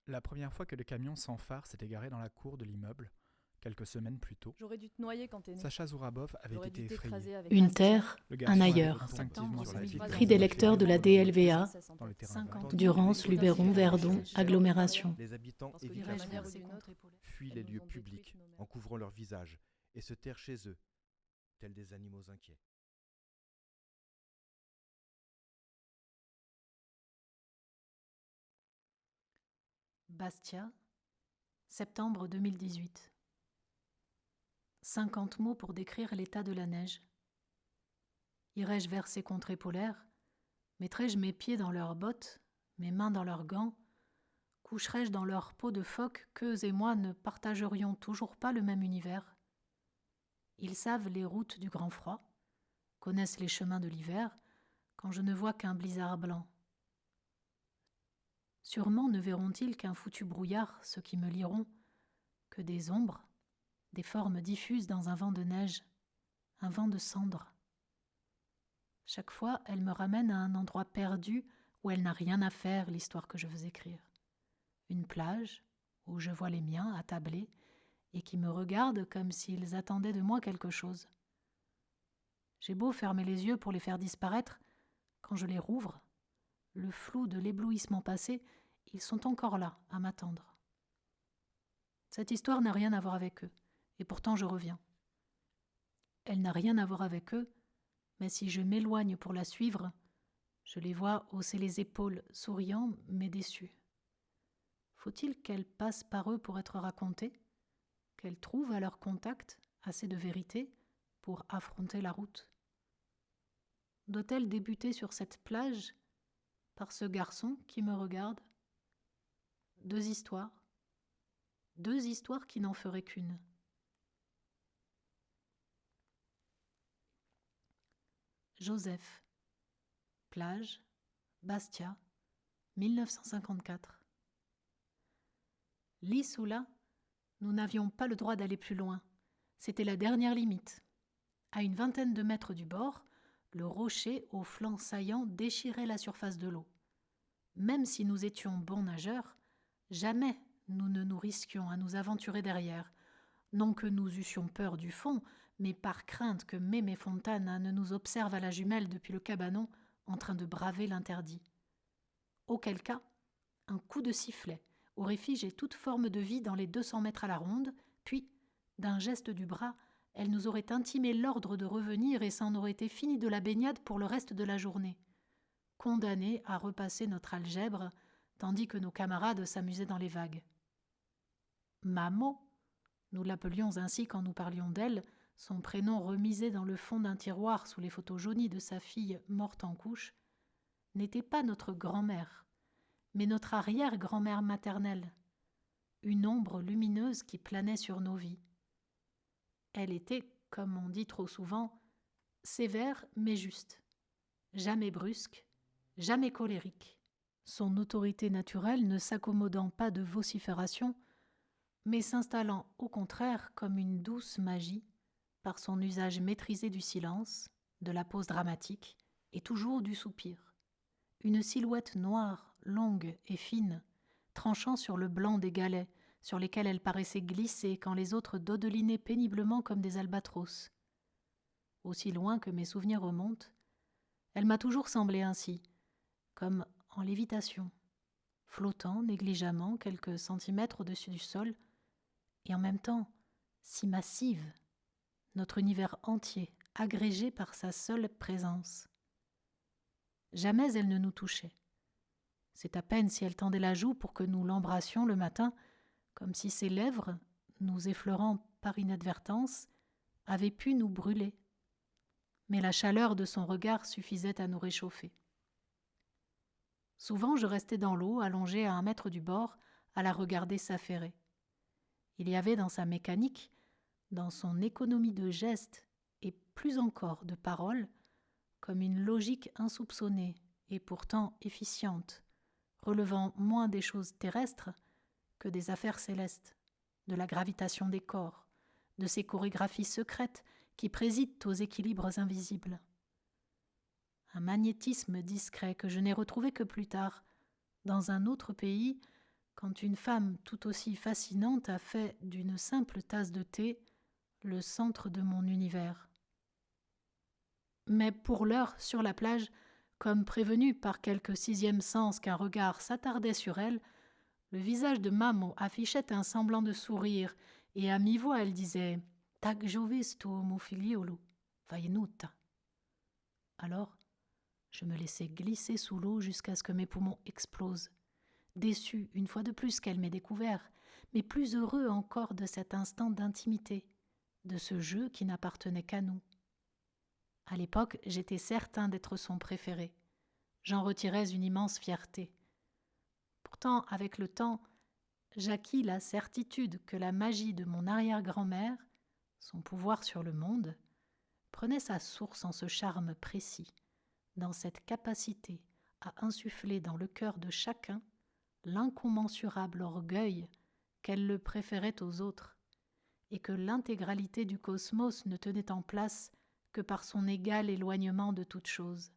La première fois que le camion sans phare s'était garé dans la cour de l'immeuble, quelques semaines plus tôt, J'aurais dû te noyer quand t'es né. Sacha Zourabov avait J'aurais été dû effrayé. t'écraser avec Une Bastia. terre, Le un garçon avait ailleurs. instinctivement sur la ville Cris des comme lecteurs de la dans le DLVA, village, dans les terrains vagues. 50 Durance, Luberon, Verdon, agglomération. Les habitants Parce que évitent d'une la manière foule, ou d'une autre, fuient elles les nous lieux ont publics détruites, nos mères. en couvrant leur visage et se terrent chez eux, tels des animaux inquiets. Bastia, septembre 2018. 50 mots pour décrire l'état de la neige. Irais-je vers ces contrées polaires? Mettrais-je mes pieds dans leurs bottes, mes mains dans leurs gants? Coucherais-je dans leur peau de phoque qu'eux et moi ne partagerions toujours pas le même univers? Ils savent les routes du grand froid, connaissent les chemins de l'hiver, quand je ne vois qu'un blizzard blanc. Sûrement ne verront-ils qu'un foutu brouillard, ceux qui me liront, que des ombres, des formes diffuses dans un vent de neige, un vent de cendre. Chaque fois, elle me ramène à un endroit perdu où elle n'a rien à faire, l'histoire que je veux écrire. Une plage où je vois les miens attablés et qui me regardent comme s'ils attendaient de moi quelque chose. J'ai beau fermer les yeux pour les faire disparaître, quand je les rouvre, le flou de l'éblouissement passé, ils sont encore là, à m'attendre. Cette histoire n'a rien à voir avec eux, et pourtant je reviens. Elle n'a rien à voir avec eux, mais si je m'éloigne pour la suivre, je les vois hausser les épaules, souriants mais déçus. Faut-il qu'elle passe par eux pour être racontée, qu'elle trouve à leur contact assez de vérité pour affronter la route? Doit-elle débuter sur cette plage par ce garçon qui me regarde? Deux histoires qui n'en feraient qu'une. Joseph, plage, Bastia, 1954. Lisse ou là, nous n'avions pas le droit d'aller plus loin. C'était la dernière limite. À une vingtaine de mètres du bord, le rocher aux flancs saillants déchirait la surface de l'eau. Même si nous étions bons nageurs, jamais nous ne nous risquions à nous aventurer derrière. Non que nous eussions peur du fond, mais par crainte que Mémé Fontana ne nous observe à la jumelle depuis le cabanon en train de braver l'interdit. Auquel cas, un coup de sifflet aurait figé toute forme de vie dans les 200 mètres à la ronde, puis, d'un geste du bras, elle nous aurait intimé l'ordre de revenir et c'en aurait été fini de la baignade pour le reste de la journée. Condamnés à repasser notre algèbre, tandis que nos camarades s'amusaient dans les vagues. Mamo, nous l'appelions ainsi quand nous parlions d'elle, son prénom remisé dans le fond d'un tiroir sous les photos jaunies de sa fille morte en couche, n'était pas notre grand-mère, mais notre arrière-grand-mère maternelle, une ombre lumineuse qui planait sur nos vies. Elle était, comme on dit trop souvent, sévère mais juste, jamais brusque, jamais colérique, son autorité naturelle ne s'accommodant pas de vocifération, mais s'installant au contraire comme une douce magie par son usage maîtrisé du silence, de la pause dramatique et toujours du soupir. Une silhouette noire, longue et fine, tranchant sur le blanc des galets, sur lesquels elle paraissait glisser quand les autres dodelinaient péniblement comme des albatros. Aussi loin que mes souvenirs remontent, elle m'a toujours semblé ainsi, comme en lévitation, flottant négligemment quelques centimètres au-dessus du sol, et en même temps si massive, notre univers entier agrégé par sa seule présence. Jamais elle ne nous touchait. C'est à peine si elle tendait la joue pour que nous l'embrassions le matin, comme si ses lèvres, nous effleurant par inadvertance, avaient pu nous brûler. Mais la chaleur de son regard suffisait à nous réchauffer. Souvent je restais dans l'eau, allongée à 1 mètre du bord, à la regarder s'affairer. Il y avait dans sa mécanique, dans son économie de gestes et plus encore de paroles, comme une logique insoupçonnée et pourtant efficiente, relevant moins des choses terrestres que des affaires célestes, de la gravitation des corps, de ces chorégraphies secrètes qui président aux équilibres invisibles. Un magnétisme discret que je n'ai retrouvé que plus tard, dans un autre pays, quand une femme tout aussi fascinante a fait d'une simple tasse de thé le centre de mon univers. Mais pour l'heure, sur la plage, comme prévenue par quelque sixième sens qu'un regard s'attardait sur elle, le visage de Mamo affichait un semblant de sourire, et à mi-voix elle disait « Tak jovistu mu figliolo, vainuta ». Alors, je me laissai glisser sous l'eau jusqu'à ce que mes poumons explosent, déçu une fois de plus qu'elle m'ait découvert, mais plus heureux encore de cet instant d'intimité, de ce jeu qui n'appartenait qu'à nous. À l'époque, j'étais certain d'être son préféré. J'en retirais une immense fierté. Pourtant, avec le temps, j'acquis la certitude que la magie de mon arrière-grand-mère, son pouvoir sur le monde, prenait sa source en ce charme précis, dans cette capacité à insuffler dans le cœur de chacun l'incommensurable orgueil qu'elle le préférait aux autres, et que l'intégralité du cosmos ne tenait en place que par son égal éloignement de toute chose.